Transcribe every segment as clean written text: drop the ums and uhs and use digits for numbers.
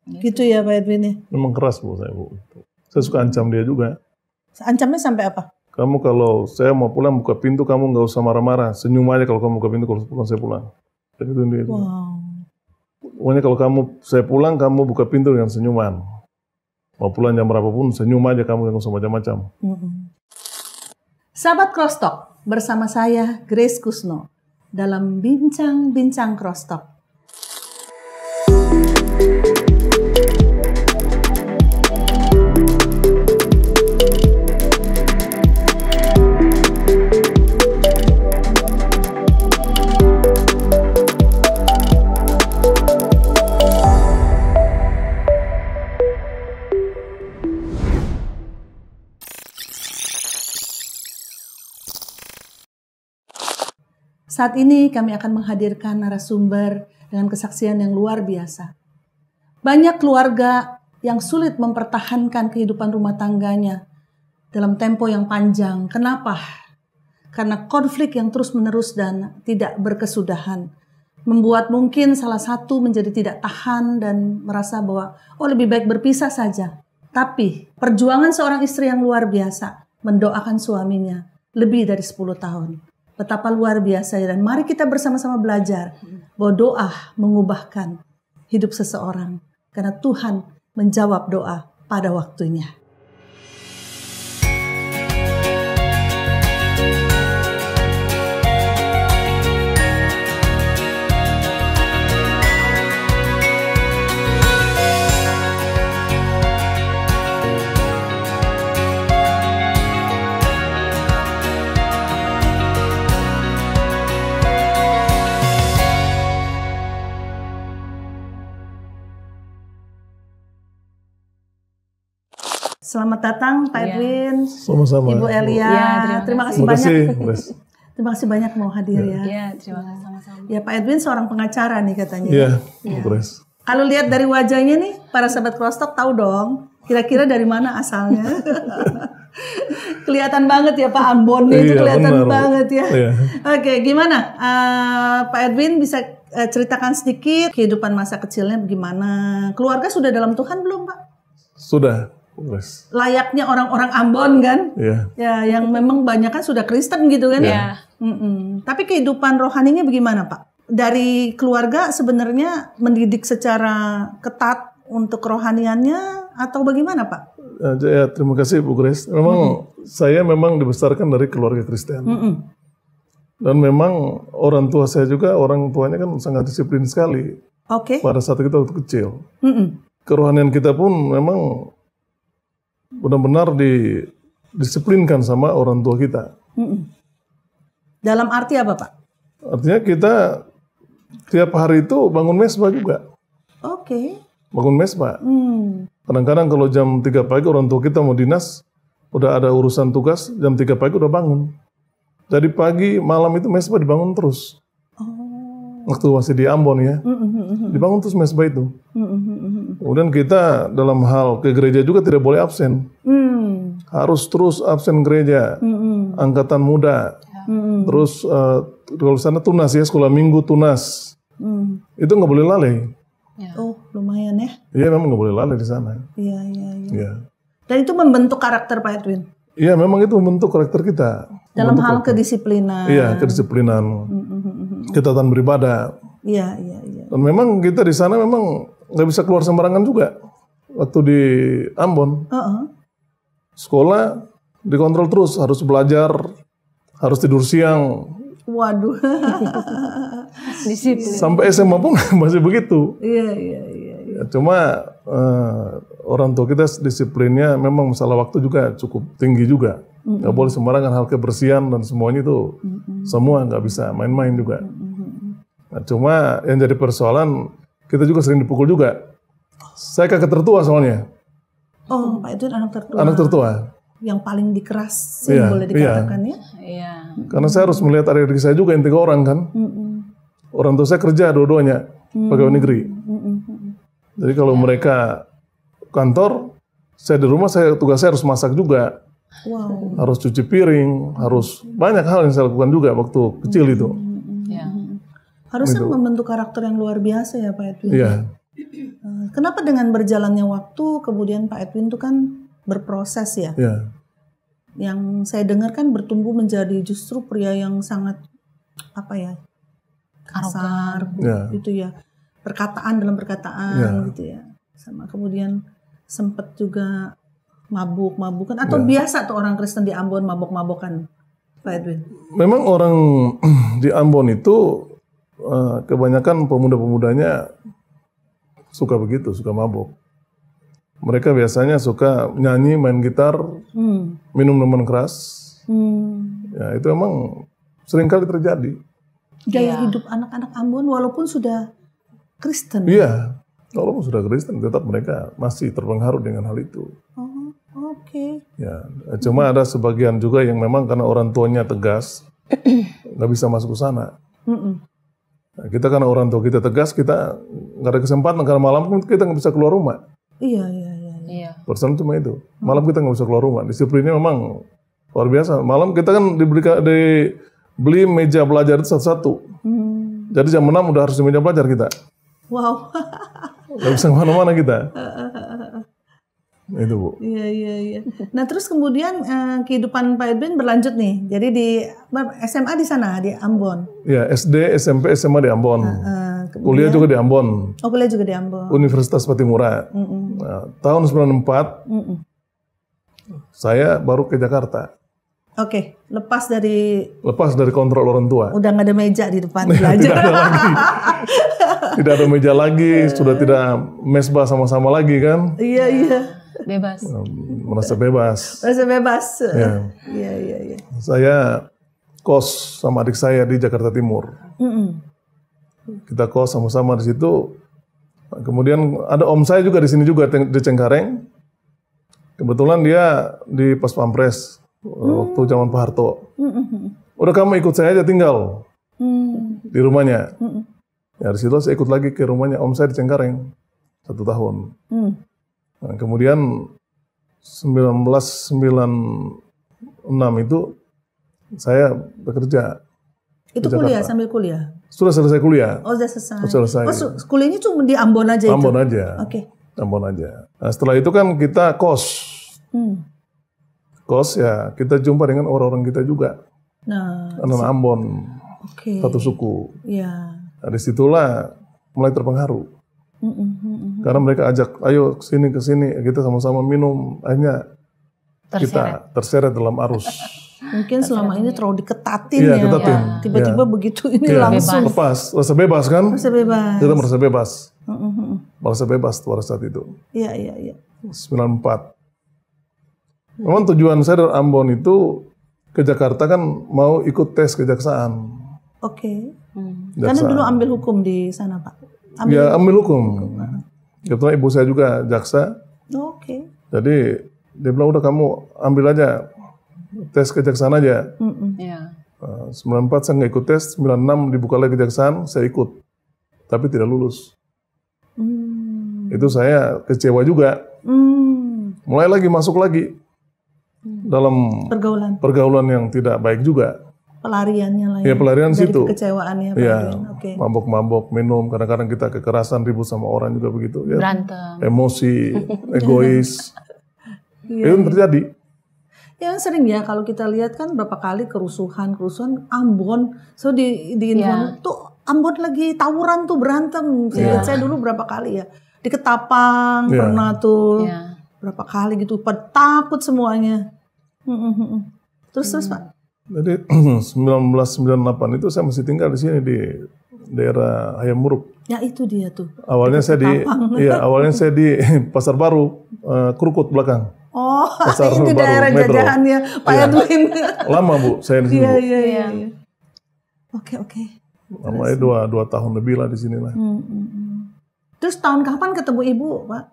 Gitu ya Pak Edwin ya? Memang keras Bu saya Bu. Saya suka ancam dia juga. Ancamnya sampai apa? Kamu kalau saya mau pulang buka pintu, kamu nggak usah marah-marah. Senyum aja kalau kamu buka pintu, kalau pulang saya pulang. Dan itu dia. Wow. Pokoknya kalau saya pulang, kamu buka pintu dengan senyuman. Mau pulang jam berapapun, senyum aja kamu, nggak usah macam-macam. Sahabat Crosstalk, bersama saya Grace Kusno dalam Bincang-Bincang Crosstalk. Saat ini kami akan menghadirkan narasumber dengan kesaksian yang luar biasa. Banyak keluarga yang sulit mempertahankan kehidupan rumah tangganya dalam tempo yang panjang. Kenapa? Karena konflik yang terus-menerus dan tidak berkesudahan. Membuat mungkin salah satu menjadi tidak tahan dan merasa bahwa lebih baik berpisah saja. Tapi perjuangan seorang istri yang luar biasa mendoakan suaminya lebih dari 10 tahun. Betapa luar biasa ya, dan mari kita bersama-sama belajar bahwa doa mengubahkan hidup seseorang karena Tuhan menjawab doa pada waktunya. Selamat datang Pak Edwin, Sama-sama. Ibu Elia. Ya, terima kasih banyak. Terima kasih banyak mau hadir ya. Ya, terima kasih sama-sama. Ya Pak Edwin seorang pengacara nih katanya. Iya, ya. Grace. Kalau lihat dari wajahnya nih, para sahabat Crosstalk tahu dong, kira-kira dari mana asalnya. Kelihatan banget ya Pak Ambonnya itu kelihatan benar banget ya. Iya. Oke, gimana Pak Edwin bisa ceritakan sedikit kehidupan masa kecilnya bagaimana? Keluarga sudah dalam Tuhan belum Pak? Sudah. Layaknya orang-orang Ambon kan, ya yang memang banyak kan sudah Kristen gitu kan, Tapi kehidupan rohaninya bagaimana Pak? Dari keluarga sebenarnya mendidik secara ketat untuk kerohaniannya atau bagaimana Pak? Ya, terima kasih Bu Grace. Memang saya memang dibesarkan dari keluarga Kristen, dan memang orang tua saya juga orang tuanya kan sangat disiplin sekali. Pada saat kita waktu kecil, kerohanian kita pun memang benar-benar disiplinkan sama orang tua kita. Dalam arti apa Pak? Artinya kita tiap hari itu bangun mesbah juga. Bangun mesbah. Kadang-kadang kalau jam 3 pagi orang tua kita mau dinas, udah ada urusan tugas, jam 3 pagi udah bangun. Jadi pagi, malam itu mesbah dibangun terus. Waktu masih di Ambon ya, dibangun terus mesbah itu. Kemudian kita dalam hal ke gereja juga tidak boleh absen. Harus terus absen gereja, angkatan muda. Terus kalau sana tunas ya, sekolah minggu tunas. Itu nggak boleh lalai. Lumayan ya. Iya, memang nggak boleh lalai di sana. Iya. Dan itu membentuk karakter Pak Edwin? Iya, memang itu membentuk karakter kita. Dalam hal kedisiplinan. Iya, kedisiplinan. Ketatan beribadah. Iya. Dan memang kita di sana memang nggak bisa keluar sembarangan juga. Waktu di Ambon, sekolah dikontrol terus, harus belajar, harus tidur siang. Waduh. Disiplin. Sampai SMA pun masih begitu. Iya. Ya, cuma orang tua kita disiplinnya memang masalah waktu juga cukup tinggi juga. Nggak boleh sembarangan, hal kebersihan dan semuanya itu semua nggak bisa main-main juga. Nah, cuma yang jadi persoalan kita juga sering dipukul juga. Saya kakak tertua soalnya. Pak Edwin anak tertua. Anak tertua. Yang paling dikeras sih boleh dikatakan ya. Iya. Karena saya harus melihat adik-adik saya juga yang 3 orang kan. Orang tua saya kerja dua-duanya pegawai negeri. Jadi kalau mereka kantor, saya di rumah tugas saya harus masak juga. Harus cuci piring, harus banyak hal yang saya lakukan juga waktu kecil itu. Harusnya membentuk karakter yang luar biasa ya Pak Edwin. Iya. Kenapa dengan berjalannya waktu kemudian Pak Edwin itu kan berproses ya? Ya. Yang saya dengar kan bertumbuh menjadi justru pria yang sangat kasar gitu ya. Perkataan dalam perkataan gitu ya. Sama kemudian sempat juga mabuk-mabukan atau biasa tuh orang Kristen di Ambon mabuk-mabukan, Pak Edwin? Memang orang di Ambon itu kebanyakan pemuda-pemudanya suka begitu, suka mabuk. Mereka biasanya suka nyanyi, main gitar, minum minuman keras. Ya, itu memang seringkali terjadi. Gaya hidup anak-anak Ambon walaupun sudah Kristen. Iya, walaupun sudah Kristen tetap mereka masih terpengaruh dengan hal itu. Oh, oke. Ya, cuma ada sebagian juga yang memang karena orang tuanya tegas, nggak bisa masuk ke sana. Nah, kita karena orang tua kita tegas, kita nggak ada kesempatan karena malam pun kita nggak bisa keluar rumah. Iya. Persoalan cuma itu. Malam kita nggak bisa keluar rumah. Disiplinnya memang luar biasa. Malam kita kan beli meja belajar itu satu-satu. Jadi jam 6 udah harus di meja belajar kita. Wow. Nggak bisa kemana-mana kita. Itu Bu. Iya. Nah terus kemudian kehidupan Pak Edwin berlanjut nih. Jadi di SMA di sana di Ambon. Ya SD, SMP, SMA di Ambon. Kuliah juga di Ambon. Oh kuliah juga di Ambon. Universitas Patimura. Nah, tahun 94 saya baru ke Jakarta. Oke, lepas dari kontrol orang tua. Udah nggak ada meja di depan belajar. Tidak ada lagi. Tidak ada meja lagi, sudah tidak mesbah sama-sama lagi kan? Iya. Bebas. Merasa bebas. Iya. Saya kos sama adik saya di Jakarta Timur. Kita kos sama-sama di situ. Kemudian ada om saya juga di sini juga di Cengkareng. Kebetulan dia di Pas Pampres waktu zaman Pak Harto. Udah kamu ikut saya aja tinggal di rumahnya. Ya di situ saya ikut lagi ke rumahnya om saya di Cengkareng 1 tahun. Nah, kemudian 1996 itu saya bekerja. Itu kuliah sambil kuliah? Sudah selesai kuliah. Oh sudah selesai. Kuliahnya cuma di Ambon aja itu? Ambon aja. Oke. Ambon aja. Nah, setelah itu kan kita kos. Kos ya kita jumpa dengan orang-orang kita juga. Nah. Anak Ambon. Satu suku. Iya. Nah, disitulah mulai terpengaruh. Karena mereka ajak, ayo ke sini, kita sama-sama minum, akhirnya kita terseret dalam arus. Mungkin selama ini terlalu diketatin ya. Tiba-tiba begitu ini langsung. Lepas, rasa bebas kan? Rasa bebas. Kita merasa bebas. Merasa bebas pada saat itu. Iya. 94. Memang tujuan saya dari Ambon itu ke Jakarta kan mau ikut tes kejaksaan. Oke. Karena dulu ambil hukum di sana Pak? Ambil hukum. Kebetulan ibu saya juga jaksa. Oke. Jadi dia bilang udah kamu ambil aja tes kejaksaan aja. 94 saya nggak ikut tes, 96 dibuka lagi kejaksaan, saya ikut. Tapi tidak lulus. Itu saya kecewa juga. Mulai lagi masuk lagi dalam pergaulan yang tidak baik juga. Pelariannya lah ya. Pelarian dari situ. Kekecewaannya. Mabok-mabok, minum, kadang-kadang kita kekerasan, ribut sama orang juga begitu. Ya. Berantem. Emosi, egois. Itu terjadi. Ya sering ya kalau kita lihat kan berapa kali kerusuhan Ambon. So di Ambon tuh Ambon lagi tawuran tuh berantem. Saya dulu berapa kali ya. Di Ketapang pernah tuh. Berapa kali gitu. Takut semuanya. Terus Pak? Jadi 1998 itu saya masih tinggal di sini di daerah Hayam Muruk. Ya itu dia tuh. Awalnya saya di Pasar Baru, Krukut belakang. Oh, ini daerah jajahannya Pak Edwin. Lama Bu, saya di sini. Iya. Oke. Lama ya 2 tahun lebih lah di sini lah. Terus tahun kapan ketemu Ibu, Pak?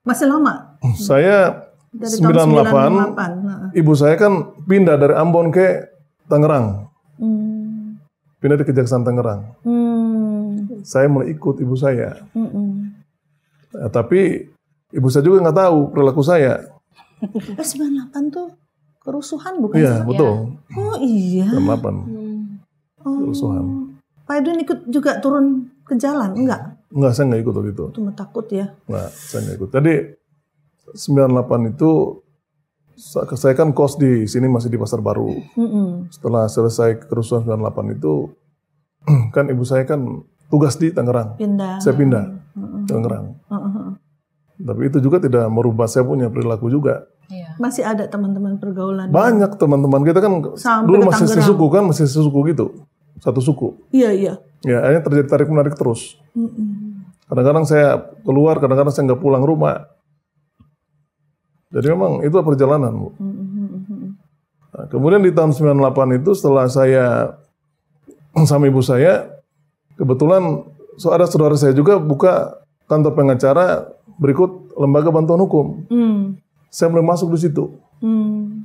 Masih lama? Saya dari 98, ibu saya kan pindah dari Ambon ke Tangerang. Pindah di Kejaksaan Tangerang. Saya mulai ikut ibu saya. Tapi ibu saya juga nggak tahu perilaku saya. 98 tuh kerusuhan bukan? Iya, betul. Oh iya. 98. Kerusuhan. Pak Edwin ikut juga turun ke jalan, enggak? Enggak, saya nggak ikut waktu itu. Cuma takut ya? Nggak, saya nggak ikut. Tadi 98 itu saya kan kos di sini masih di Pasar Baru. Setelah selesai kerusuhan 98 itu kan ibu saya kan tugas di Tangerang. Saya pindah Tangerang. Tapi itu juga tidak merubah saya punya perilaku juga. Iya. Masih ada teman-teman pergaulan? Banyak teman-teman kita kan dulu masih sesuku kan, masih sesuku gitu. Satu suku. Iya. Ya, akhirnya terjadi tarik-menarik terus. Kadang-kadang saya keluar, kadang-kadang saya nggak pulang rumah. Jadi memang itu perjalanan, Bu. Nah, kemudian di tahun 98 itu setelah saya sama ibu saya, kebetulan ada saudara saya juga buka kantor pengacara berikut lembaga bantuan hukum. Saya mulai masuk di situ,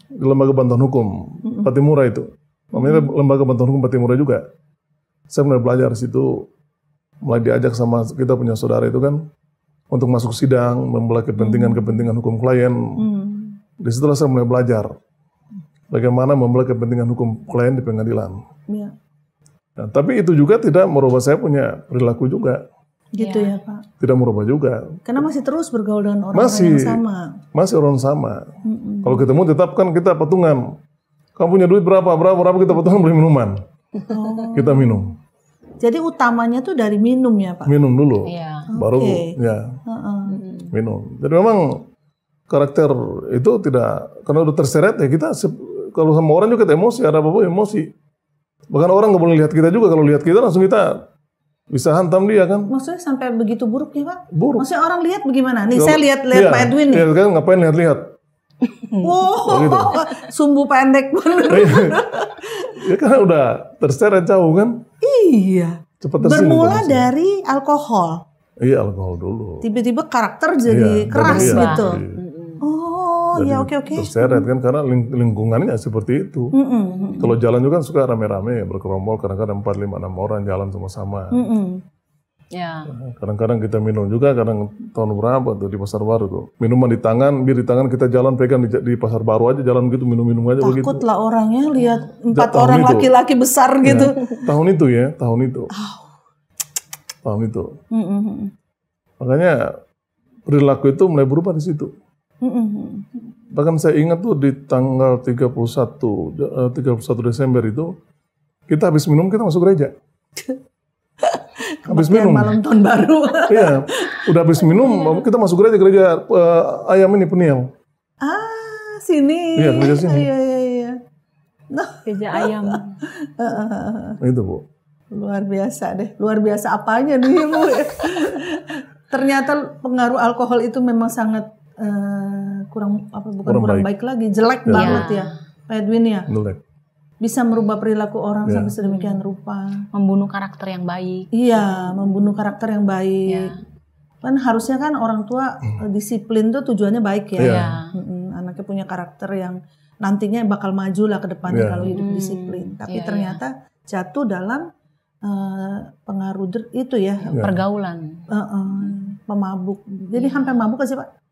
di lembaga bantuan hukum Patimura itu. Namanya lembaga bantuan hukum Patimura juga. Saya mulai belajar di situ, mulai diajak sama kita punya saudara itu kan, untuk masuk sidang, membela kepentingan hukum klien. Di situlah saya mulai belajar bagaimana membela kepentingan hukum klien di pengadilan. Nah, tapi itu juga tidak merubah saya punya perilaku juga. Gitu ya Pak? Tidak merubah juga. Karena masih terus bergaul dengan orang-orang yang sama. Masih orang sama. Kalau ketemu tetap kan kita patungan. Kamu punya duit berapa kita patungan beli minuman. Kita minum. Jadi utamanya tuh dari minum ya Pak? Minum dulu, baru ya minum. Jadi memang karakter itu tidak, karena udah terseret ya kita, kalau sama orang juga kita emosi, ada apa-apa emosi. Bahkan orang nggak boleh lihat kita juga, kalau lihat kita langsung kita bisa hantam dia kan. Maksudnya sampai begitu buruknya Pak? Buruk. Maksudnya orang lihat bagaimana? Nih saya lihat Pak Edwin nih. Iya kan, ngapain lihat-lihat. Gitu. Sumbu pendek bener. Ya kan udah terseret jauh kan. Iya. Bermula dari alkohol. Iya, alkohol dulu. Tiba-tiba karakter jadi keras gitu. Iya, oke. Terseret kan karena lingkungannya seperti itu. Kalau jalan juga kan suka rame-rame, berkerombol, kadang-kadang 4, 5, 6 orang jalan sama-sama. Kadang-kadang kita minum juga, kadang tahun berapa tuh di Pasar Baru tuh. Minuman di tangan, bir di tangan, kita jalan pegang di Pasar Baru aja, jalan gitu, minum-minum aja begitu. Takut lah orangnya lihat 4 orang laki-laki besar gitu. Tahun itu. Tahun itu. Makanya perilaku itu mulai berubah di situ. Bahkan saya ingat tuh di tanggal 31 Desember itu, kita habis minum, kita masuk gereja. Habis minum. Malam tahun baru. Iya, udah habis minum, kita masuk gereja ayam ini Peniel. Sini. Iya, gereja sini. Iya. Gereja ayam. Itu Bu. Luar biasa deh. Luar biasa apanya nih Bu? Ternyata pengaruh alkohol itu memang sangat kurang baik lagi, jelek banget ya, Pak Edwin ya. Jelek. Bisa merubah perilaku orang sampai sedemikian rupa. Membunuh karakter yang baik. Iya, membunuh karakter yang baik. Kan harusnya kan orang tua disiplin tuh tujuannya baik ya. Anaknya punya karakter yang nantinya bakal maju lah ke depannya kalau hidup disiplin. Tapi ternyata jatuh dalam pengaruh itu ya. Pergaulan. Pemabuk. Jadi sampai mabuk sih Pak?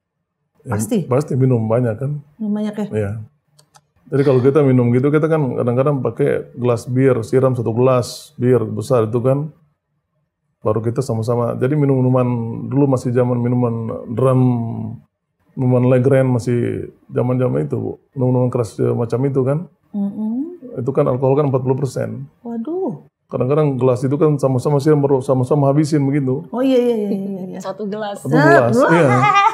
Pasti minum banyak kan. Minum banyak ya? Iya. Jadi kalau kita minum gitu, kita kan kadang-kadang pakai gelas bir, siram 1 gelas bir besar itu kan, baru kita sama-sama. Jadi minuman dulu masih zaman minuman drum, minuman Legren masih zaman-zaman itu, Bu. Minuman keras macam itu kan. Itu kan alkohol kan 40%. Waduh. Kadang-kadang gelas itu kan sama-sama siram, baru sama-sama habisin begitu. Oh iya. 1 gelas. 1 gelas, iya.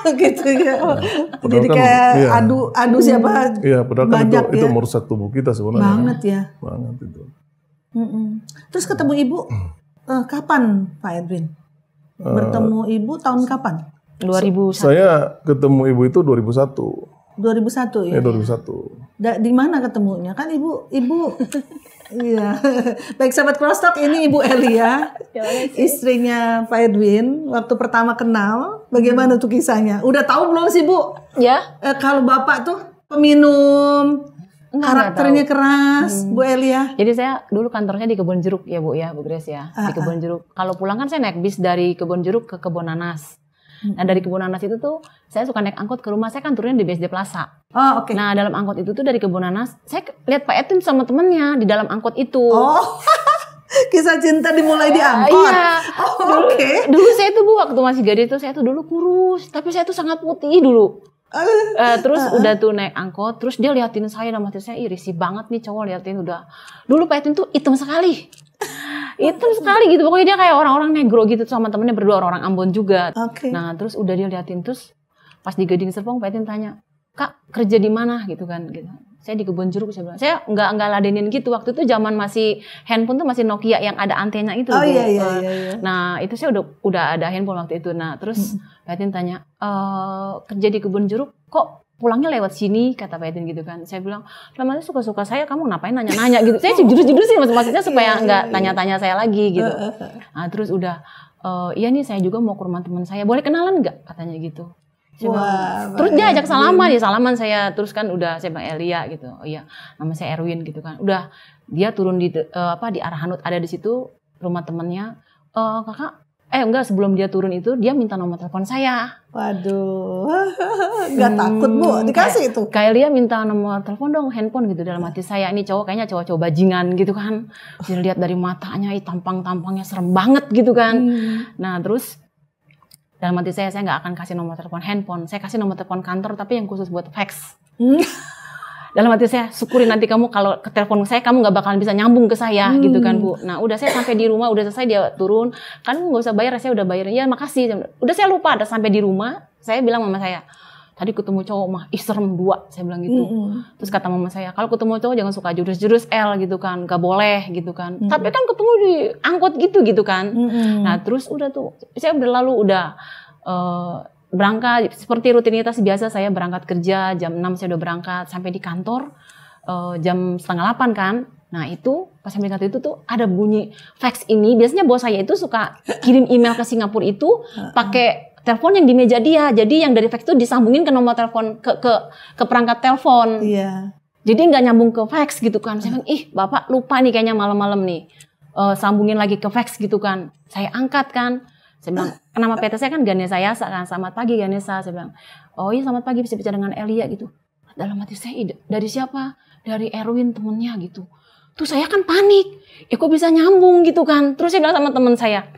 Gitu ya. Jadi kan, kayak adu siapa padahal kan itu merusak tubuh kita sebenarnya. Banget ya. Banget itu. Terus ketemu Ibu kapan Pak Edwin? Bertemu Ibu tahun kapan? 2001. Saya ketemu Ibu itu 2001. 2001 ya? 2001. Di mana ketemunya? Kan Ibu iya. Baik sahabat Crosstalk, ini Ibu Elia, istrinya Pak Edwin. Waktu pertama kenal, bagaimana tuh kisahnya? Udah tahu belum sih Bu? Ya. Kalau Bapak tuh peminum, karakternya keras, Bu Elia. Jadi saya dulu kantornya di Kebon Jeruk ya Bu Grace ya. Di Kebon Jeruk. Kalau pulang kan saya naik bis dari Kebon Jeruk ke Kebon Nanas. Nah dari Kebun Nanas itu tuh saya suka naik angkot ke rumah, saya kan turunnya di BSD Plaza. Oh oke. Nah dalam angkot itu tuh dari Kebun Nanas, saya lihat Pak Edwin sama temennya di dalam angkot itu. Oh. Kisah cinta dimulai di angkot. Iya. Oke. Dulu saya tuh Bu, waktu masih gadis tuh saya tuh dulu kurus, tapi saya tuh sangat putih dulu. Terus udah tuh naik angkot, terus dia liatin saya dan mati saya, risih banget nih cowok liatin udah. Dulu Pak Edwin tuh hitam sekali. Hitam sekali gitu, pokoknya dia kayak orang-orang negro gitu sama temennya berdua orang Ambon juga. Nah terus udah dia liatin, terus pas di Gading Serpong Pak Edwin tanya, Kak kerja di mana gitu kan gitu. Saya di Kebon Jeruk, saya bilang. Saya nggak ladenin gitu, waktu itu zaman masih handphone tuh masih Nokia yang ada antena itu. Iya. Nah itu saya udah ada handphone waktu itu. Nah terus Pak Edwin tanya, kerja di Kebon Jeruk kok pulangnya lewat sini, kata Pak Edwin gitu kan. Saya bilang, namanya suka-suka saya, kamu ngapain nanya-nanya gitu. Saya jujur-jujur sih maksudnya supaya nggak tanya-tanya saya lagi gitu. Nah terus udah, iya nih saya juga mau ke rumah teman saya, boleh kenalan nggak, katanya gitu. Terus dia ajak salaman saya, terus kan udah saya bilang Elia gitu. Oh iya, nama saya Erwin gitu kan. Udah dia turun di arah Hanut, ada di situ rumah temannya. Kakak, sebelum dia turun itu dia minta nomor telepon saya. Waduh, nggak takut Bu, dikasih itu. Kayak Elia minta nomor telepon dong, handphone gitu. Dalam hati saya ini cowok kayaknya cowok bajingan gitu kan. Dilihat dari matanya, tampang-tampangnya serem banget gitu kan. Nah terus dalam hati saya nggak akan kasih nomor telepon handphone, saya kasih nomor telepon kantor tapi yang khusus buat fax. Dalam hati saya, syukurin nanti kamu kalau ke telepon saya kamu nggak bakalan bisa nyambung ke saya gitu kan Bu. Nah udah saya sampai di rumah, udah selesai dia turun, kan nggak usah bayar, saya udah bayar, ya makasih. Udah saya lupa, ada sampai di rumah, saya bilang mama saya, tadi ketemu cowok mah, serem 2, saya bilang gitu. Terus kata mama saya, kalau ketemu cowok jangan suka jurus-jurus L gitu kan, gak boleh gitu kan. Tapi kan ketemu di angkot gitu kan. Nah terus udah tuh, saya udah berangkat, seperti rutinitas biasa saya berangkat kerja, jam 6 saya udah berangkat, sampai di kantor jam 7:30 kan. Nah itu, pas sampai kantor itu tuh ada bunyi fax ini, biasanya bos saya itu suka kirim email ke Singapura itu pakai telepon yang di meja dia, jadi yang dari fax itu disambungin ke nomor telepon ke perangkat telepon. Iya. Jadi nggak nyambung ke fax gitu kan. Saya bilang, bapak lupa nih kayaknya malam-malam nih, sambungin lagi ke fax gitu kan. Saya angkat kan. Saya bilang, nama PT saya kan Ganesha Yasa kan. Selamat pagi Ganesha. Saya bilang, oh iya selamat pagi, bisa bicara dengan Elia gitu. Dalam hati saya, dari siapa? Dari Erwin temennya gitu. Tuh saya kan panik. Kok bisa nyambung gitu kan. Terus saya bilang sama teman saya,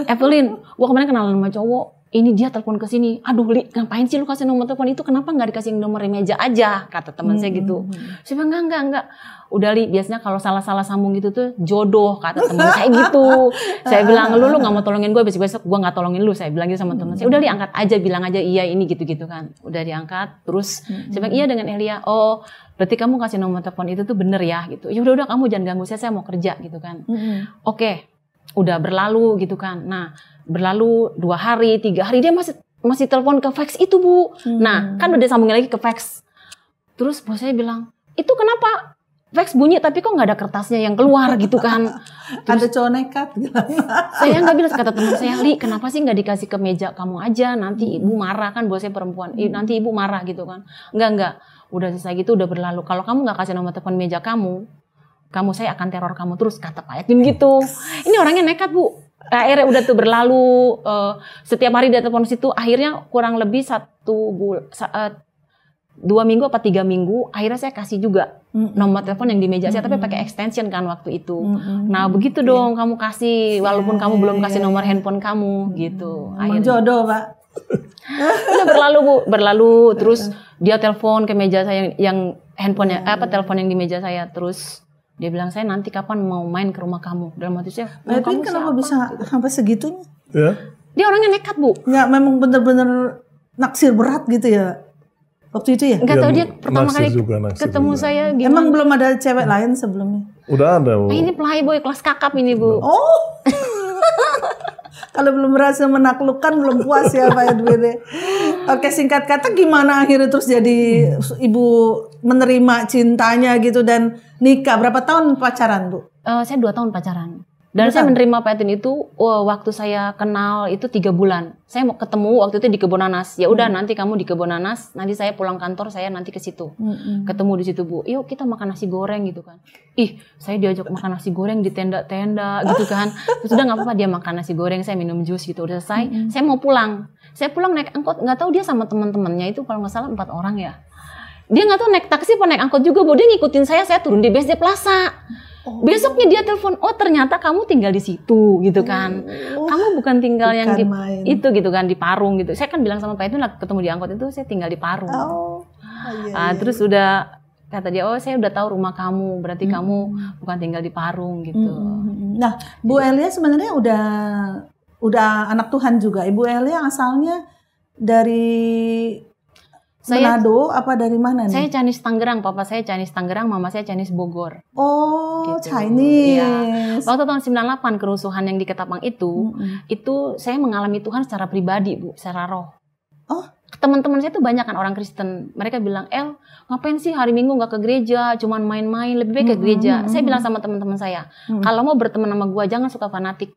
Evelyn, gua kemarin kenalan sama cowok. Ini dia telepon ke sini. Aduh Li, ngapain sih lu kasih nomor telepon itu? Kenapa nggak dikasih nomor di meja aja? Kata teman saya gitu. Saya bilang enggak. Udah Li, biasanya kalau salah-salah sambung gitu tuh jodoh, kata teman saya gitu. Saya bilang lu nggak mau tolongin gue, besok gue nggak tolongin lu. Saya bilang gitu sama teman saya. Udah Li, angkat aja, bilang aja iya ini gitu kan. Udah diangkat, terus saya bilang iya dengan Elia. Oh, berarti kamu kasih nomor telepon itu tuh bener ya gitu. Ya udah kamu jangan ganggu saya mau kerja gitu kan. Oke. Udah berlalu gitu kan. Nah, berlalu 2 hari, 3 hari dia masih telepon ke fax itu Bu. Nah, kan udah sambungin lagi ke fax. Terus bos saya bilang, itu kenapa fax bunyi tapi kok nggak ada kertasnya yang keluar gitu kan. Terus, ada cowok nekat bilang. Saya nggak bilang, kata teman saya, Li kenapa sih nggak dikasih ke meja kamu aja, nanti ibu marah kan, bos saya perempuan, nanti ibu marah gitu kan. Enggak, udah selesai gitu, udah berlalu. Kalau kamu nggak kasih nomor telepon meja kamu saya akan teror kamu terus, kata Pak Edwin gitu. Ini orangnya nekat Bu. Akhirnya udah tuh berlalu, setiap hari dia telepon situ, akhirnya kurang lebih 2 minggu apa 3 minggu, akhirnya saya kasih juga nomor telepon yang di meja saya, tapi pakai extension kan waktu itu. Nah begitu dong kamu kasih, walaupun kamu belum kasih nomor handphone kamu gitu. Akhirnya jodoh Pak. Udah berlalu terus dia telepon ke meja saya yang handphonenya telepon yang di meja saya, terus dia bilang, saya nanti kapan mau main ke rumah kamu. Dalam hati saya, kamu kenapa bisa sampai segitunya? Ya. Dia orangnya nekat Bu. Nggak, memang bener-bener naksir berat gitu ya waktu itu ya? Nggak tahu dia pertama kali ketemu saya gimana. Emang belum ada cewek lain sebelumnya? Udah ada Bu. Nah, ini playboy kelas kakap ini Bu. Oh. Kalau belum berhasil menaklukkan belum puas ya Pak Edwin. Oke, singkat kata gimana akhirnya terus jadi ibu menerima cintanya gitu dan nikah? Berapa tahun pacaran Bu? Saya 2 tahun pacaran. Dan saya menerima Pak Edwin itu waktu saya kenal itu 3 bulan. Saya mau ketemu waktu itu di Kebon Nanas. Ya udah nanti kamu di Kebon Nanas, nanti saya pulang kantor saya nanti ke situ. Ketemu di situ Bu. Yuk kita makan nasi goreng gitu kan. Saya diajak makan nasi goreng di tenda-tenda gitu kan. Terus udah nggak apa-apa dia makan nasi goreng, saya minum jus gitu. Udah selesai, saya mau pulang. Saya pulang naik angkot, nggak tahu dia sama teman-temannya itu kalau nggak salah 4 orang ya. Dia nggak tahu naik taksi apa naik angkot juga Bu. Dia ngikutin saya turun di BSD Plaza. Besoknya dia telepon, oh ternyata kamu tinggal di situ gitu kan. Kamu bukan tinggal yang di main. Itu gitu kan, di Parung gitu. Saya kan bilang sama Pak itu ketemu di angkot itu saya tinggal di Parung. Terus udah kata dia, oh saya udah tahu rumah kamu, berarti kamu bukan tinggal di Parung gitu. Nah, Bu Elia sebenarnya udah anak Tuhan juga. Ibu Elia asalnya dari Manado apa dari mana nih? Saya Chinese Tangerang, papa saya Chinese Tangerang, mama saya Chinese Bogor. Oh, gitu. Chinese. Ya. Waktu tahun 98 kerusuhan yang di Ketapang itu saya mengalami Tuhan secara pribadi, Bu, secara roh. Oh, teman-teman saya tuh banyak kan orang Kristen. Mereka bilang, "El, ngapain sih hari Minggu nggak ke gereja, cuman main-main, lebih baik ke gereja." Saya bilang sama teman-teman saya, kalau mau berteman sama gua jangan suka fanatik.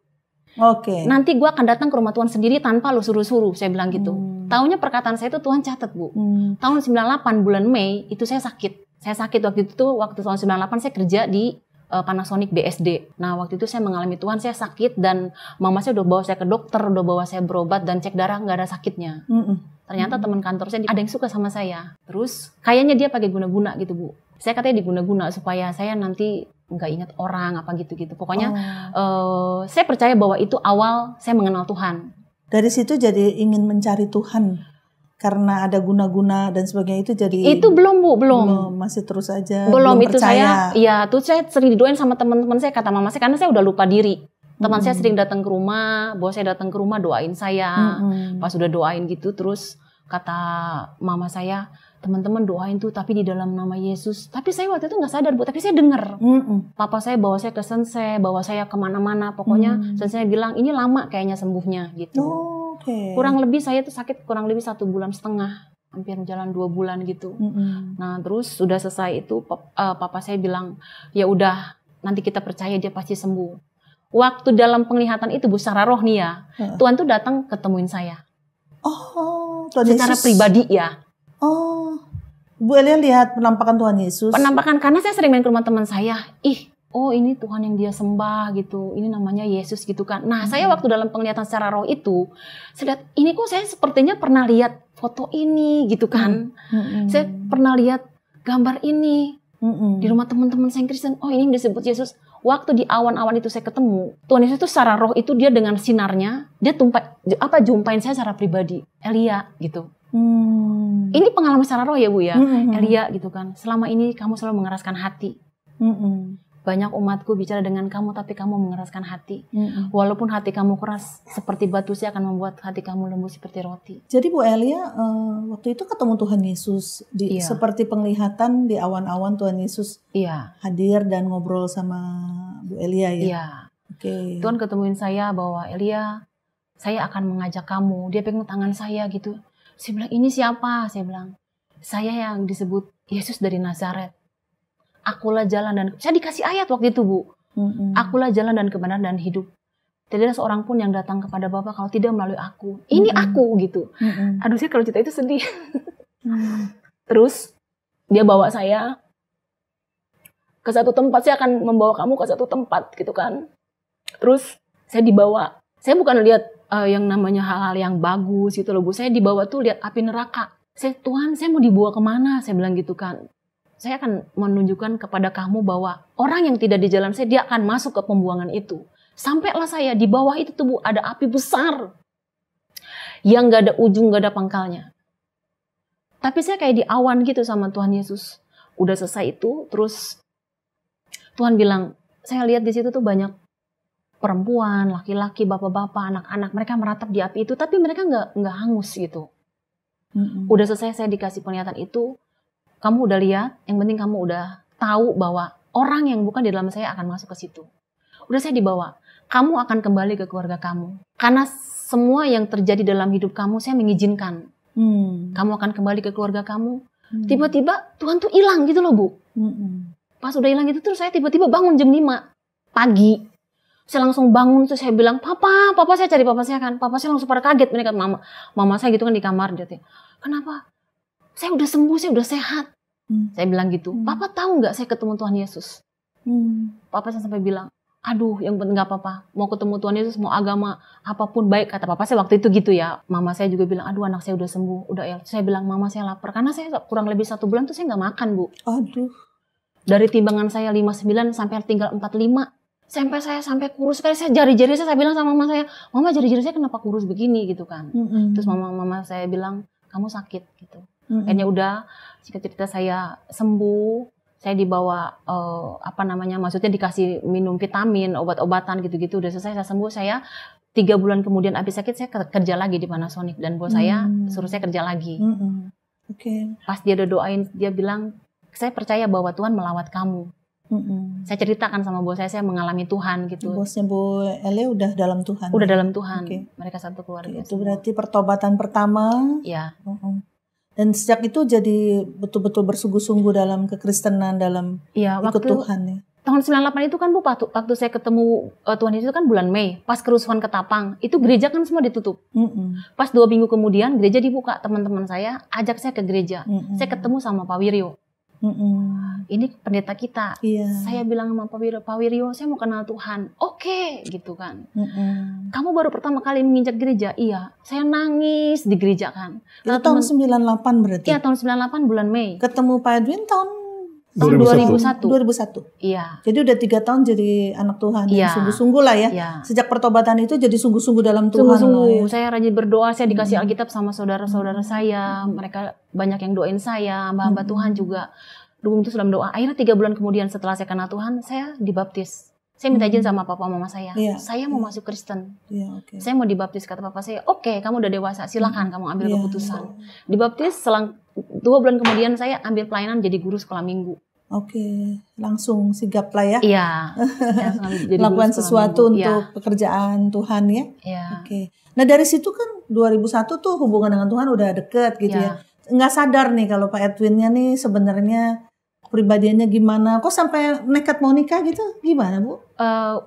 Oke. Nanti gue akan datang ke rumah Tuhan sendiri tanpa lu suruh-suruh, saya bilang gitu. Taunya perkataan saya itu Tuhan catat, Bu. Tahun 98 bulan Mei itu saya sakit. Saya sakit waktu itu, waktu tahun 98 saya kerja di Panasonic BSD. Nah waktu itu saya mengalami Tuhan, saya sakit dan mama saya udah bawa saya ke dokter, udah bawa saya berobat dan cek darah nggak ada sakitnya. Ternyata teman kantor saya ada yang suka sama saya. Terus kayaknya dia pakai guna-guna gitu, Bu. Saya katanya diguna-guna supaya saya nanti nggak ingat orang apa gitu-gitu. Pokoknya saya percaya bahwa itu awal saya mengenal Tuhan. Dari situ jadi ingin mencari Tuhan karena ada guna-guna dan sebagainya itu jadi. Itu belum, Bu, belum. Masih terus aja. Belum itu percaya. saya sering didoain sama teman-teman saya, kata mama saya, karena saya udah lupa diri. Teman saya sering datang ke rumah, bahwa saya datang ke rumah doain saya. Pas udah doain gitu terus kata mama saya, teman-teman doain tuh tapi di dalam nama Yesus. Tapi saya waktu itu nggak sadar, Bu, tapi saya dengar. Papa saya bawa saya ke Sensei, bawa saya kemana-mana. Pokoknya Sensei bilang ini lama kayaknya sembuhnya gitu. Kurang lebih saya tuh sakit kurang lebih 1,5 bulan, hampir jalan 2 bulan gitu. Nah terus sudah selesai itu papa saya bilang, ya udah nanti kita percaya dia pasti sembuh. Waktu dalam penglihatan itu, Bu, secara roh nih ya, Tuhan tuh datang ketemuin saya. Tuhan secara Yesus. Pribadi ya. Bu Elia lihat penampakan Tuhan Yesus. Penampakan, karena saya sering main ke rumah teman saya. Ini Tuhan yang dia sembah gitu. Ini namanya Yesus gitu kan. Nah, saya waktu dalam penglihatan secara roh itu, saya lihat, ini kok saya sepertinya pernah lihat foto ini gitu kan. Saya pernah lihat gambar ini di rumah teman-teman saya yang Kristen. Oh, ini yang disebut Yesus. Waktu di awan-awan itu saya ketemu, Tuhan Yesus itu secara roh itu dia dengan sinarnya, dia jumpain saya secara pribadi. Elia gitu. Ini pengalaman secara roh ya, Bu ya. Elia gitu kan. Selama ini kamu selalu mengeraskan hati. Banyak umatku bicara dengan kamu tapi kamu mengeraskan hati. Walaupun hati kamu keras seperti batu, saya akan membuat hati kamu lembut seperti roti. Jadi Bu Elia waktu itu ketemu Tuhan Yesus seperti penglihatan di awan-awan Tuhan Yesus hadir dan ngobrol sama Bu Elia ya. Iya. Tuhan ketemuin saya bahwa Elia, saya akan mengajak kamu. Dia pegang tangan saya gitu. Saya bilang, ini siapa? Saya bilang, saya yang disebut Yesus dari Nazaret. Akulah jalan dan... Saya dikasih ayat waktu itu, Bu. Akulah jalan dan kebenaran dan hidup. Tidak ada seorang pun yang datang kepada Bapa kalau tidak melalui aku. Ini aku gitu. Aduh, saya kalau cerita itu sedih. Terus dia bawa saya ke satu tempat. Saya akan membawa kamu ke satu tempat gitu kan. Terus saya dibawa. Saya bukan lihat yang namanya hal-hal yang bagus gitu loh, Bu. Saya dibawa tuh lihat api neraka. Tuhan, saya mau dibawa kemana? Saya bilang gitu kan. Saya akan menunjukkan kepada kamu bahwa orang yang tidak di jalan saya, dia akan masuk ke pembuangan itu. Sampailah saya di bawah itu tuh, Bu, ada api besar. Yang gak ada ujung, gak ada pangkalnya. Tapi saya kayak di awan gitu sama Tuhan Yesus. Udah selesai itu, terus Tuhan bilang, saya lihat di situ tuh banyak perempuan, laki-laki, bapak-bapak, anak-anak. Mereka meratap di api itu, tapi mereka nggak hangus gitu. Udah selesai saya dikasih penglihatan itu. Kamu udah lihat, yang penting kamu udah tahu bahwa orang yang bukan di dalam saya akan masuk ke situ. Udah saya dibawa. Kamu akan kembali ke keluarga kamu. Karena semua yang terjadi dalam hidup kamu, saya mengizinkan. Kamu akan kembali ke keluarga kamu. Tiba-tiba Tuhan tuh hilang gitu loh, Bu. Pas udah hilang gitu, terus saya tiba-tiba bangun jam 5 pagi. Saya langsung bangun, terus saya bilang, Papa saya cari papa saya kan. Papa saya langsung pada kaget. Mereka, mama saya gitu kan di kamar. Dia tanya, kenapa? Saya udah sembuh, saya udah sehat. Saya bilang gitu. Papa tahu nggak saya ketemu Tuhan Yesus? Papa saya sampai bilang, aduh yang penting nggak apa-apa. Mau ketemu Tuhan Yesus, mau agama apapun baik. Kata papa saya waktu itu gitu ya. Mama saya juga bilang, aduh anak saya udah sembuh. Udah ya. Saya bilang, mama saya lapar. Karena saya kurang lebih 1 bulan tuh saya nggak makan, Bu. Aduh. Dari timbangan saya 59 sampai tinggal 45. Sampai kurus sekali. Saya jari-jari saya bilang sama mama saya, "Mama, jari-jari saya kenapa kurus begini?" gitu kan. Terus mama saya bilang, "Kamu sakit," gitu. Akhirnya udah, singkat cerita saya sembuh. Saya dibawa maksudnya dikasih minum vitamin, obat-obatan gitu-gitu. Udah selesai, saya sembuh. Saya 3 bulan kemudian habis sakit, saya kerja lagi di Panasonic dan bos saya suruh saya kerja lagi. Pas dia udah doain, dia bilang, "Saya percaya bahwa Tuhan melawat kamu." Saya ceritakan sama bos saya mengalami Tuhan gitu. Bosnya Bu Ele udah dalam Tuhan. Udah dalam Tuhan. Mereka satu keluarga. Itu berarti pertobatan pertama. Iya. Dan sejak itu jadi betul-betul bersungguh-sungguh dalam kekristenan, dalam ikut Tuhan ya. Tahun 98 itu kan Bu, waktu saya ketemu Tuhan itu kan bulan Mei, pas kerusuhan Ketapang, itu gereja kan semua ditutup. Pas 2 minggu kemudian gereja dibuka, teman-teman saya ajak saya ke gereja. Saya ketemu sama Pak Wiryo. Ini pendeta kita. Saya bilang sama Pak Wiryo, saya mau kenal Tuhan. Oke, gitu kan. Kamu baru pertama kali menginjak gereja? Iya. Saya nangis di gereja kan. Itu tahun 98 berarti? Iya, tahun 98 bulan Mei. Ketemu Pak Edwin tahun 2001. 2001. Iya. Jadi udah 3 tahun jadi anak Tuhan. Sungguh-sungguh lah ya. Sejak pertobatan itu jadi sungguh-sungguh dalam Tuhan. Sungguh-sungguh. Saya rajin berdoa. Saya dikasih Alkitab sama saudara-saudara saya. Mereka banyak yang doain saya. Hamba-hamba Tuhan juga dukung terus dalam doa. Akhirnya 3 bulan kemudian setelah saya kenal Tuhan, saya dibaptis. Saya minta izin sama papa mama saya. Saya mau masuk Kristen. Saya mau dibaptis, kata papa saya. Oke, kamu udah dewasa. Silakan kamu ambil keputusan. Dibaptis, selang 2 bulan kemudian saya ambil pelayanan jadi guru sekolah minggu. Langsung sigap lah ya. Iya. Lakukan sesuatu untuk pekerjaan Tuhan ya. Nah dari situ kan 2001 tuh hubungan dengan Tuhan udah deket gitu ya. Nggak sadar nih kalau Pak Edwinnya nih sebenarnya pribadiannya gimana? Kok sampai nekat mau nikah gitu? Gimana Bu?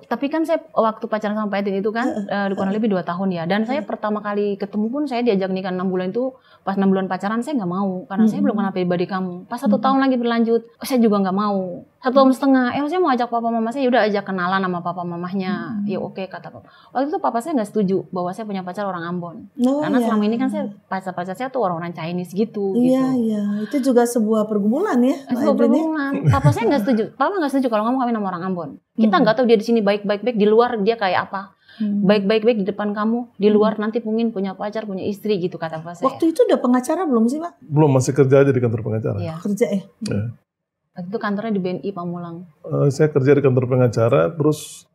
Tapi kan saya waktu pacaran sama Pak Edwin itu kan kurang lebih 2 tahun ya. Dan saya pertama kali ketemu pun saya diajak nikah 6 bulan itu. Pas 6 bulan pacaran saya nggak mau. Karena saya belum kenal pribadi kamu. Pas 1 tahun lagi berlanjut, saya juga nggak mau. 1 tahun setengah, saya mau ajak papa mama saya. Udah ajak kenalan sama papa mamahnya. Ya oke, kata papa. Waktu itu papa saya nggak setuju bahwa saya punya pacar orang Ambon. Karena selama ini kan saya pacar-pacar saya tuh orang-orang Chinese gitu. Iya. Itu juga sebuah pergumulan ya. Sebuah pergumulan. Papa saya nggak setuju. Papa nggak setuju kalau kamu kawin sama orang Ambon. Kita nggak tahu dia di sini baik-baik, di luar dia kayak apa. Baik-baik di depan kamu, di luar nanti mungkin punya pacar, punya istri gitu, kata Pak saya. Waktu itu udah pengacara belum sih Pak? Belum, masih kerja aja di kantor pengacara. Kerja ya? Waktu itu kantornya di BNI Pamulang. Saya kerja di kantor pengacara, terus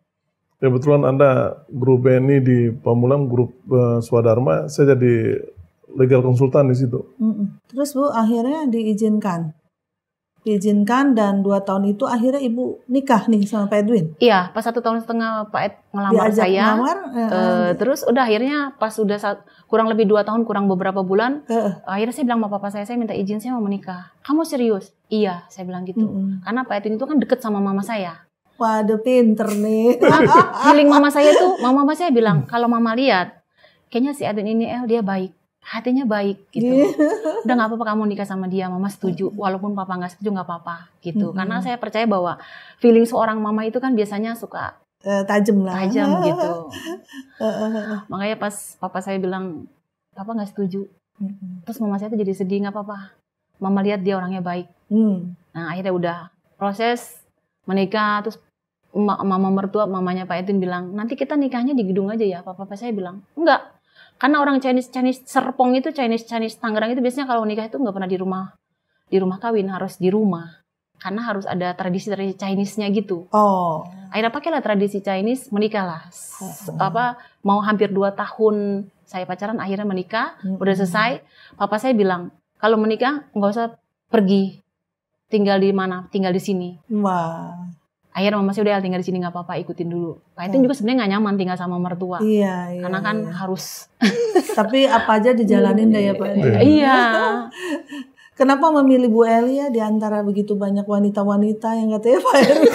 kebetulan ada grup BNI di Pamulang, grup Swadharma, saya jadi legal konsultan di situ. Terus Bu akhirnya diizinkan dan 2 tahun itu akhirnya Ibu nikah nih sama Pak Edwin? Iya, pas 1 tahun setengah Pak Ed ngelamar saya. Terus udah akhirnya pas udah kurang lebih 2 tahun, kurang beberapa bulan, akhirnya saya bilang sama papa saya minta izin, saya mau menikah. Kamu serius? Iya, saya bilang gitu. Karena Pak Edwin itu kan deket sama mama saya. Waduh, pinter nih. Feeling mama saya saya bilang, kalau mama lihat, kayaknya si Edwin ini dia baik. Hatinya baik gitu. Udah gak apa-apa kamu nikah sama dia, mama setuju. Walaupun papa gak setuju gak apa-apa gitu. Karena saya percaya bahwa feeling seorang mama itu kan biasanya suka tajam gitu. Makanya pas papa saya bilang, papa gak setuju. Terus mama saya tuh jadi sedih, gak apa-apa. Mama lihat dia orangnya baik. Nah akhirnya udah proses menikah. Terus mama mertua, mamanya Pak Edwin bilang, nanti kita nikahnya di gedung aja ya. Papa saya bilang, enggak. Karena orang Chinese Serpong itu, Chinese Tangerang itu biasanya kalau nikah itu nggak pernah di rumah kawin, harus di rumah. Karena harus ada tradisi Chinese-nya gitu. Akhirnya pakailah tradisi Chinese, menikahlah. Mau hampir 2 tahun saya pacaran, akhirnya menikah, udah selesai. Papa saya bilang, kalau menikah nggak usah pergi, tinggal di mana, tinggal di sini. Akhirnya mama saya udah tinggal di sini nggak apa-apa, ikutin dulu. Pak itu juga sebenarnya nggak nyaman tinggal sama mertua. Karena kan harus. Tapi apa aja dijalanin deh ya Pak. Iya. Kenapa memilih Bu Eli ya di antara begitu banyak wanita-wanita yang katanya Pak Erwin?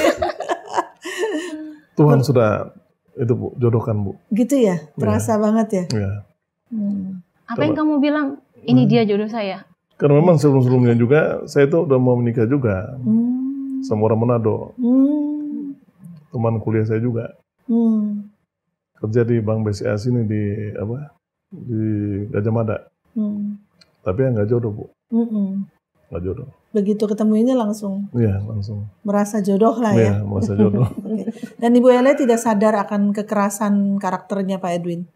Tuhan sudah itu Bu, jodohkan Bu. Gitu ya, terasa banget ya. Apa yang kamu bilang? Ini dia jodoh saya. Karena memang sebelum-sebelumnya juga saya itu udah mau menikah juga. Sama orang Manado. Teman kuliah saya juga. Kerja di Bank BCA sini di Gajah Mada. Tapi ya nggak jodoh Bu. Nggak jodoh. Begitu ketemu ini langsung? Iya, langsung. Merasa jodoh lah ya? Iya, merasa jodoh. Dan Ibu Ele tidak sadar akan kekerasan karakternya Pak Edwin?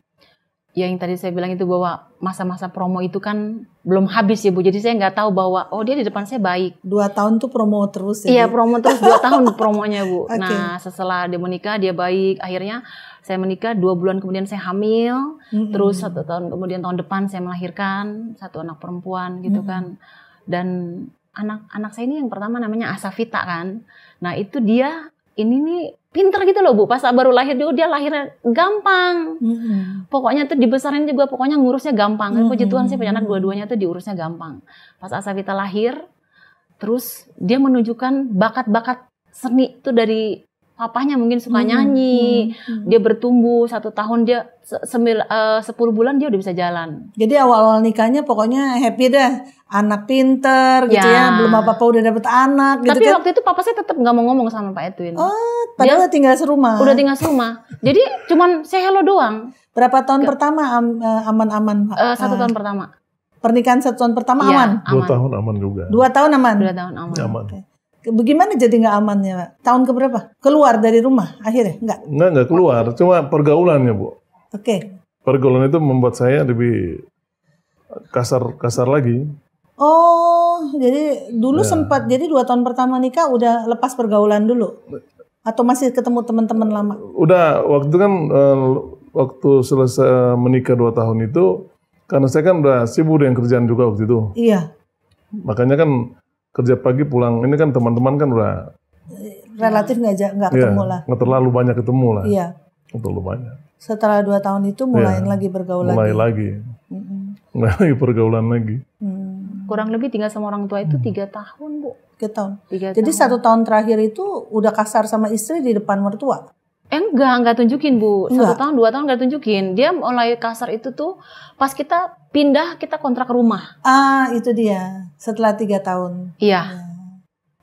Ya yang tadi saya bilang itu bahwa masa-masa promo itu kan belum habis ya Bu. Jadi saya nggak tahu bahwa dia di depan saya baik. 2 tahun tuh promo terus ya? Iya promo terus 2 tahun promonya Bu. Okay. Nah setelah dia menikah dia baik. Akhirnya saya menikah 2 bulan kemudian saya hamil. Terus 1 tahun kemudian tahun depan saya melahirkan 1 anak perempuan gitu kan. Dan anak saya ini yang pertama namanya Asafita kan. Nah itu dia ini nih pinter gitu loh Bu, pas baru lahir dia lahirnya gampang. Pokoknya tuh dibesarin juga, pokoknya ngurusnya gampang. Puji Tuhan sih punya anak dua-duanya tuh diurusnya gampang. Pas Asafita lahir, terus dia menunjukkan bakat-bakat seni tuh dari papahnya, mungkin suka nyanyi. Dia bertumbuh 1 tahun, dia 10 bulan dia udah bisa jalan. Jadi awal-awal nikahnya pokoknya happy dah. Anak pinter gitu ya, belum apa-apa udah dapet anak gitu. Tapi kan. waktu itu papa saya tetap nggak mau ngomong sama Pak Edwin. Padahal tinggal serumah. Udah tinggal serumah. Jadi cuman say hello doang. Berapa tahun pertama aman-aman? 1 tahun pertama. Pernikahan 1 tahun pertama aman? 2 tahun aman juga. 2 tahun aman? 2 tahun aman. Okay. Bagaimana jadi nggak amannya Pak? Tahun keberapa? Keluar dari rumah akhirnya? Nggak keluar. Cuma pergaulannya Bu. Oke. Pergaulan itu membuat saya lebih kasar lagi. Oh, jadi dulu sempat, jadi 2 tahun pertama nikah udah lepas pergaulan dulu? Atau masih ketemu teman-teman lama? Udah, waktu itu kan, waktu selesai menikah 2 tahun itu, karena saya kan udah sibuk dengan kerjaan juga waktu itu. Iya. Makanya kan kerja pagi pulang, ini kan teman-teman kan udah relatif nggak ketemu lah. Nggak terlalu banyak ketemu lah. Iya. Nggak terlalu banyak. Setelah 2 tahun itu mulai lagi bergaul mulai lagi. Mulai lagi pergaulan lagi. Kurang lebih tinggal sama orang tua itu 3 tahun Bu. 3 tahun. 3 Jadi tahun. 1 tahun terakhir itu udah kasar sama istri di depan mertua? Enggak tunjukin Bu. 1 tahun 2 tahun nggak tunjukin. Dia mulai kasar itu tuh pas kita pindah, kita kontrak rumah. Itu dia. Setelah 3 tahun. Iya.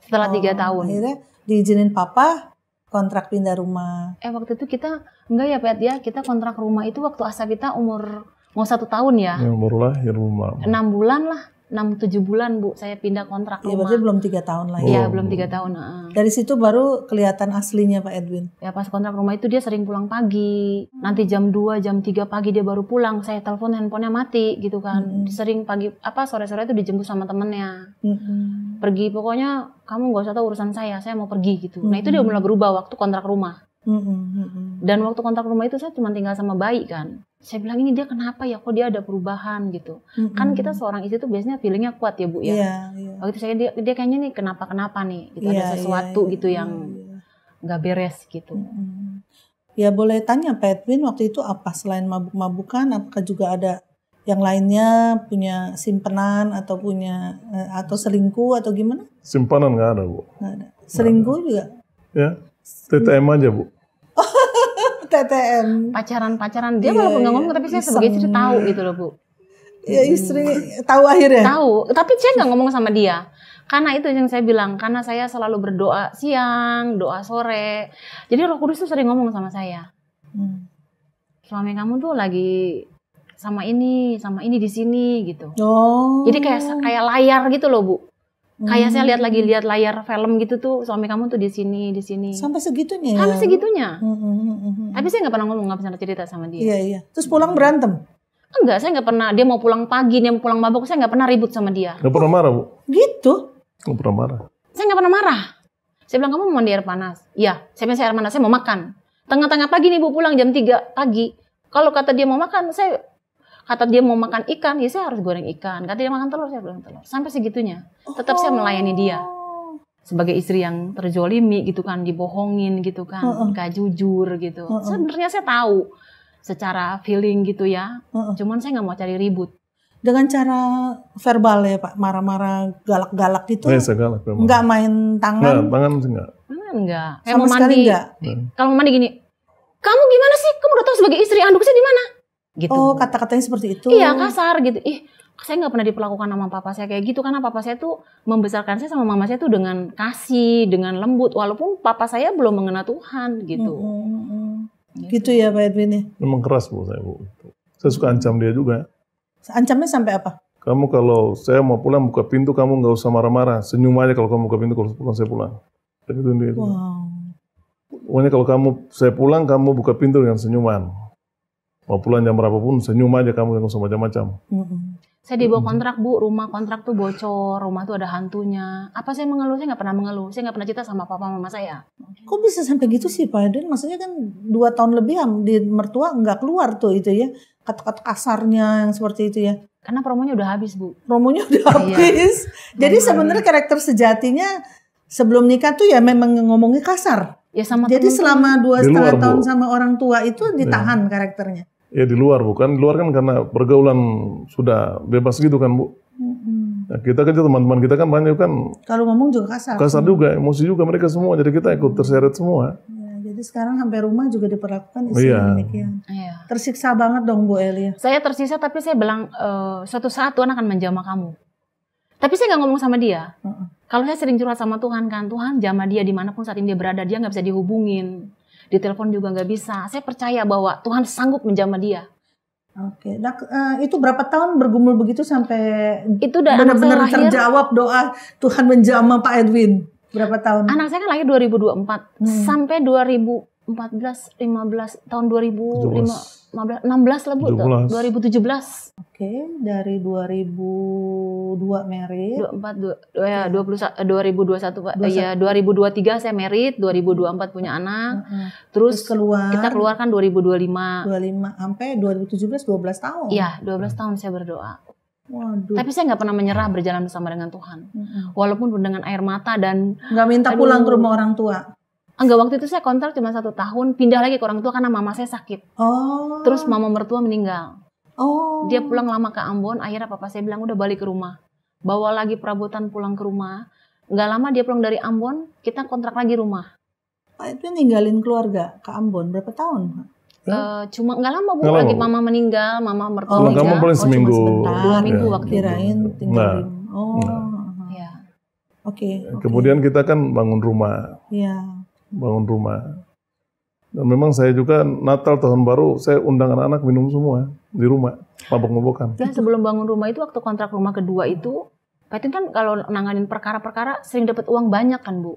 Setelah 3 tahun. Akhirnya diizinin papa kontrak pindah rumah. Waktu itu kita enggak ya Pet ya. Kita kontrak rumah itu waktu Asafita umur mau 1 tahun ya. Umur lahir rumah. 6 bulan lah. 6-7 bulan Bu, saya pindah kontrak rumah. Ya berarti belum 3 tahun lah ya? Iya, belum 3 tahun. Dari situ baru kelihatan aslinya Pak Edwin? Ya pas kontrak rumah itu dia sering pulang pagi. Nanti jam 2, jam 3 pagi dia baru pulang. Saya telepon handphonenya mati gitu kan. Sering pagi, sore-sore itu dijemput sama temennya. Pergi, pokoknya kamu gak usah tahu urusan saya mau pergi gitu. Nah itu dia mulai berubah waktu kontrak rumah. Dan waktu kontrak rumah itu saya cuma tinggal sama bayi kan. Saya bilang ini dia kenapa ya, kok dia ada perubahan gitu. Kan kita seorang istri tuh biasanya feelingnya kuat ya Bu ya. Waktu itu saya dia kayaknya nih kenapa nih gitu, ada sesuatu gitu yang nggak beres gitu. Ya boleh tanya Pak Edwin waktu itu apa selain mabuk-mabukan, apakah juga ada yang lainnya, punya simpenan atau punya atau selingkuh atau gimana? Simpanan nggak ada Bu. Nggak ada. Selingkuh juga? Ya, TTM aja Bu. TTM. Pacaran dia walaupun nggak ngomong tapi saya sebagai istri tahu gitu loh Bu. Ya istri tahu akhirnya? Tahu, tapi saya nggak ngomong sama dia. Karena itu yang saya bilang, karena saya selalu berdoa siang, doa sore. Jadi Roh Kudus tuh sering ngomong sama saya. Suami kamu tuh lagi sama ini di sini gitu. Jadi kayak layar gitu loh Bu. Kayak saya lihat layar film gitu tuh, suami kamu tuh di sini. Sampai segitunya ya? Sampai segitunya. Tapi saya nggak pernah ngomong, nggak pernah cerita sama dia. Iya. Terus pulang berantem? Enggak, saya nggak pernah. Dia mau pulang pagi, dia mau pulang mabuk, saya nggak pernah ribut sama dia. Nggak pernah marah Bu? Gitu? Nggak pernah marah. Saya nggak pernah marah. Saya bilang, kamu mau mandi air panas? Iya, saya bilang air panas, saya mau makan. Tengah-tengah pagi nih Bu pulang jam 3 pagi. Kalau kata dia mau makan, kata dia mau makan ikan, ya saya harus goreng ikan. Kata dia makan telur, saya goreng telur. Sampai segitunya. Tetap saya melayani dia. Sebagai istri yang terjolimi gitu kan, dibohongin gitu kan, gak jujur gitu. Sebenarnya saya tahu secara feeling gitu ya. Cuman saya nggak mau cari ribut. Dengan cara verbal ya Pak, marah-marah, galak-galak gitu? Saya galak. Nggak main tangan? Nggak, tangan sih nggak. Enggak. Kayak Sama mau sekali mandi. nggak? Kalau mau mandi gini, kamu gimana sih? Kamu udah tahu sebagai istri anduk saya di mana? Gitu. Oh, kata-katanya seperti itu? Iya, kasar gitu. Saya nggak pernah diperlakukan sama papa saya kayak gitu, karena papa saya tuh membesarkan saya sama mama saya tuh dengan kasih, dengan lembut, walaupun papa saya belum mengenal Tuhan gitu. Gitu ya Pak Edwin ya? Memang keras Bu saya Bu. Saya suka ancam dia juga. Ancamnya sampai apa? kamu kalau saya mau pulang buka pintu, kamu nggak usah marah-marah, senyum aja kalau kamu buka pintu, kalau pulang saya pulang. Dan itu dia. Wow. Pokoknya kalau saya pulang, kamu buka pintu dengan senyuman. Mau pulang jam berapapun, senyum aja kamu, yang usah macam-macam. Saya dibawa kontrak, Bu, rumah kontrak tuh bocor, rumah tuh ada hantunya. Apa saya mengeluh? Saya nggak pernah mengeluh. Saya nggak pernah cerita sama papa mama saya. Kok bisa sampai gitu sih Pak Edwin? Maksudnya kan 2 tahun lebih di mertua nggak keluar tuh itu ya. Kata-kata kasarnya yang seperti itu ya. Karena promonya udah habis, Bu. Promonya udah habis. Jadi sebenarnya karakter sejatinya sebelum nikah tuh ya memang ngomongnya kasar. Ya sama jadi selama 2,5 tahun Bu. sama orang tua itu ditahan karakternya. Ya di luar, bukan di luar kan karena pergaulan sudah bebas gitu kan, Bu. Nah, kita kan teman-teman kita kan banyak kan. Kalau ngomong juga kasar. Kasar juga, emosi juga mereka semua. Jadi kita ikut terseret semua. Ya, jadi sekarang sampai rumah juga diperlakukan istri demikian. Iya. Tersiksa banget dong Bu Elia. Saya tersiksa tapi saya bilang suatu saat Tuhan akan menjamah kamu. Tapi saya nggak ngomong sama dia. Kalau saya sering curhat sama Tuhan kan, Tuhan jamah dia dimanapun saat ini dia berada, dia nggak bisa dihubungin. Di telepon juga nggak bisa. Saya percaya bahwa Tuhan sanggup menjamah dia. Oke, nah, itu berapa tahun bergumul begitu sampai itu udah benar-benar terjawab doa Tuhan menjamah Pak Edwin? Berapa tahun? Anak saya kan lahir 2024 sampai 2014, 15 tahun 2015, 16 lah Bu, 2017. Oke, dari 2002 married. 2021 Pak. Ya 2023 saya married, 2024 punya anak. Terus kita keluar kan 2025. 25 sampai 2017 12 tahun. Iya, 12 tahun saya berdoa. Waduh. Tapi saya nggak pernah menyerah berjalan bersama dengan Tuhan. Walaupun dengan air mata dan nggak minta pulang ke rumah orang tua. Enggak, waktu itu saya kontrak cuma 1 tahun, pindah lagi ke orang tua karena mama saya sakit. Terus mama mertua meninggal. Dia pulang lama ke Ambon, akhirnya papa saya bilang udah balik ke rumah. Bawa lagi perabotan pulang ke rumah. Nggak lama dia pulang dari Ambon, kita kontrak lagi rumah. Pak itu ninggalin keluarga ke Ambon berapa tahun? Cuma nggak lama Bu, lagi mama meninggal, mama mertua. Pulang kamu paling seminggu. 2 minggu waktu kirain tinggalin. Oke. Kemudian kita kan bangun rumah. Iya. Bangun rumah. Dan memang saya juga Natal tahun baru saya undang anak-anak minum semua di rumah, mabok-mabokan. Dan sebelum bangun rumah itu waktu kontrak rumah kedua itu, Pak Edwin kan kalau nanganin perkara-perkara sering dapat uang banyak kan Bu.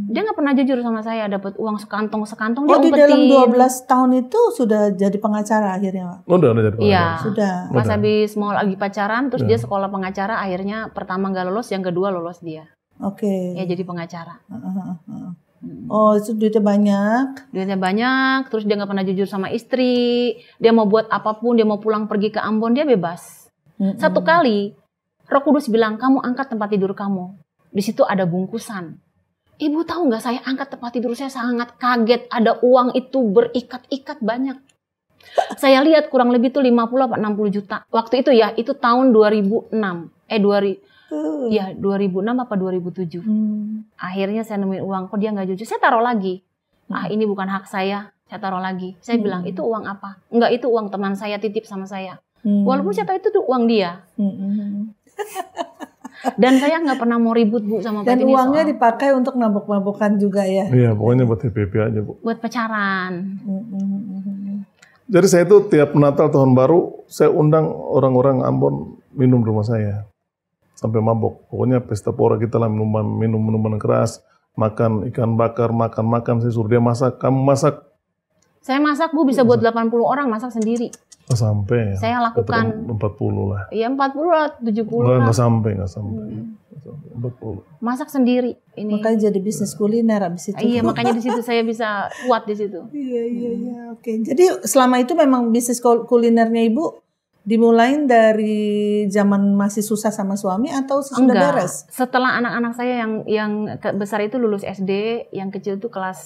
Dia nggak pernah jujur sama saya dapat uang sekantong dia umpetin. Di dalam 12 tahun itu sudah jadi pengacara akhirnya Pak? Udah jadi pengacara. Iya. Sudah. Pas habis mau lagi pacaran, terus dia sekolah pengacara, akhirnya pertama nggak lolos, yang kedua lolos dia. Oke. Ya jadi pengacara. Itu duitnya banyak. Duitnya banyak, terus dia nggak pernah jujur sama istri. Dia mau buat apapun, dia mau pulang pergi ke Ambon, dia bebas. Satu kali, Roh Kudus bilang, kamu angkat tempat tidur kamu. Di situ ada bungkusan. Ibu tahu nggak, saya angkat tempat tidur, saya sangat kaget. Ada uang itu berikat-ikat banyak. Saya lihat kurang lebih tuh 50 atau 60 juta. Waktu itu ya, itu tahun 2006. 2006 apa 2007. Akhirnya saya nemuin uang, kok dia nggak jujur. Saya taruh lagi. Ini bukan hak saya taruh lagi. Saya bilang, itu uang apa? Enggak, itu uang teman saya titip sama saya. Walaupun saya tahu itu tuh uang dia. Dan saya nggak pernah mau ribut Bu sama Pak Edwin. Dan uangnya dipakai untuk mabok-mabokan juga ya? Iya, pokoknya buat HPP aja Bu. Buat pacaran. Jadi saya itu tiap Natal tahun baru, saya undang orang-orang Ambon minum di rumah saya. Sampai mabok. Pokoknya pesta pora kita lah, minum minuman keras, makan ikan bakar, makan. Saya suruh dia masak. Kamu masak. Saya masak Bu, bisa buat 80 orang, masak sendiri. Nggak sampai. Saya lakukan 40 lah. Iya 40 lah, 70 lah. Nggak sampai. 40. Masak sendiri. Ini. Makanya jadi bisnis kuliner abis itu. Iya, makanya di situ saya bisa kuat di situ. Iya. Oke. Jadi selama itu memang bisnis kulinernya Ibu dimulai dari zaman masih susah sama suami atau sudah beres? Setelah anak-anak saya yang besar itu lulus SD, yang kecil itu kelas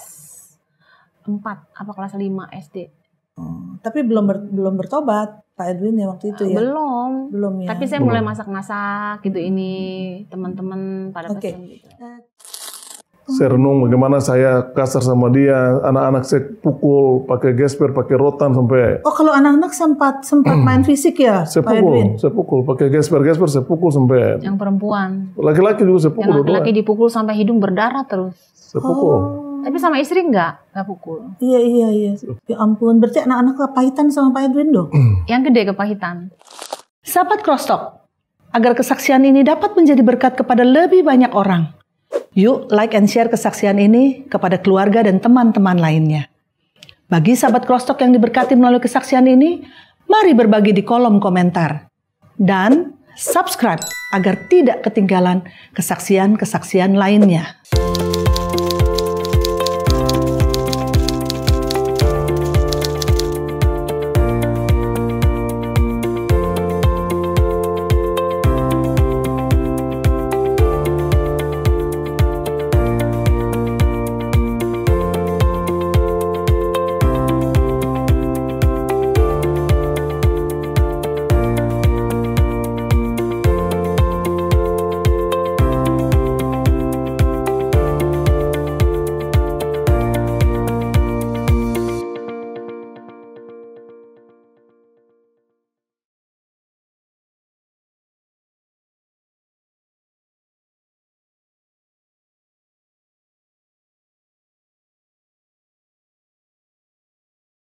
4 apa kelas 5 SD. Tapi belum bertobat Pak Edwin ya waktu itu ya? Belum ya. Tapi saya mulai masak-masak gitu, ini teman-teman pada pesan gitu. Saya renung bagaimana saya kasar sama dia, anak-anak saya pukul pakai gesper, pakai rotan sampai. Kalau anak-anak sempat main fisik ya? Saya pukul pakai gesper saya pukul sampai. Yang perempuan. Laki-laki juga saya pukul. Yang laki-laki dipukul sampai hidung berdarah terus. Saya pukul. Tapi sama istri nggak pukul. Iya. Ya ampun, berarti anak-anak kepahitan sama Pak Edwin dong? Yang gede kepahitan. Sahabat Crosstalk, agar kesaksian ini dapat menjadi berkat kepada lebih banyak orang. Yuk like and share kesaksian ini kepada keluarga dan teman-teman lainnya. Bagi sahabat Crosstalk yang diberkati melalui kesaksian ini, mari berbagi di kolom komentar. Dan subscribe agar tidak ketinggalan kesaksian-kesaksian lainnya.